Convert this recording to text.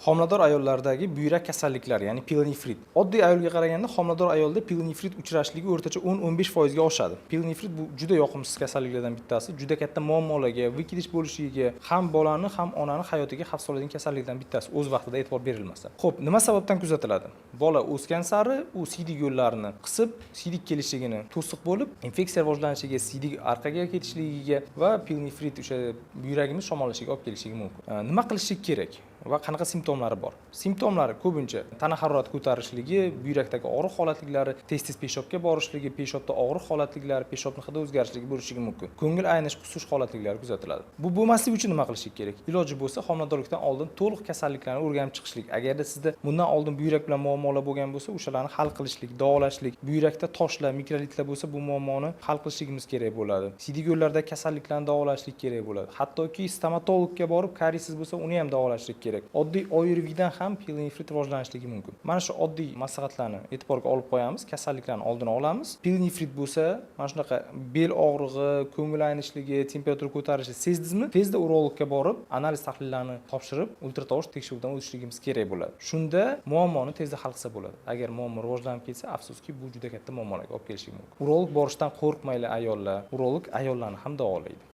Homilador ayollardagi buyrak kasalliklari, ya'ni pielonefrit. Oddiy ayolga qaraganda homilador ayolda pielonefrit uchrashligi o'rtacha 10-15% ga oshadi. Pielonefrit bu juda yoqimsiz kasalliklardan bittasi. Juda katta muammolarga, vikidish bo'lishiga, ham bolani, ham onani hayotiga xavf soladigan kasalliklardan bittasi o'z vaqtida e'tibor berilmasa. Xo'p, nima sababdan kuzatiladi? Bola o'sgan sari u siydik yo'llarini qisib, siydik kelishligini to'siq bo'lib, infeksiya rivojlanishiga, siydik orqaga ketishligiga va pielonefrit o'sha buyuragimiz shamollashiga olib kelishligi mumkin. Nima qilishlik kerak? Va qanaqa simptomlari bor? Simptomlari ko'pincha tana harorati ko'tarishligi, buyrakdagi og'riq holatliklari, tez-tez peshobga borishligi, peshobda og'riq holatliklari, peshobning hidi o'zgarishligi bo'lishligi mumkin. Ko'ngil aynish, qusish holatliklari kuzatiladi. Bu bo'lmasligi uchun nima qilish kerak? Iloji bo'lsa, homiladorlikdan oldin to'liq kasalliklarni o'rganib chiqishlik. Agarda sizda bundan oldin buyrak bilan muammolar bo'lgan bo'lsa, o'shalarni hal qilishlik, davolashlik, buyrakda toshlar, mikrolitlar bo'lsa, bu muammoni hal qilishligimiz kerak bo'ladi. Siydik yo'llardagi kasalliklarni davolashlik kerak bo'ladi. Hattoki stomatologga borib, kariyesiz bo'lsa, uni ham davolashlik kerak. Oddiy ORVdan ham pielonefrit rivojlanishligi mumkin. Mana shu oddiy maslahatlarni e'tiborga olib qo'yamiz, kasalliklarni oldini olamiz. Pielonefrit bo'lsa, mana shunaqa bel og'rig'i, ko'ngil aynishligi, temperatura ko'tarishi sezdingizmi? Tezda urologga borib, analiz tahlillarni topshirib, ultratovush tekshiruvdan o'tishligimiz kerak bo'ladi. Shunda muammoni tezda hal qilsa bo'ladi. Agar muammo rivojlanib ketsa, afsuski bu juda katta muammolarga olib kelishi mumkin. Urolog borishdan qo'rqmayli ayollar. Urolog ayollarni ham davolaydi.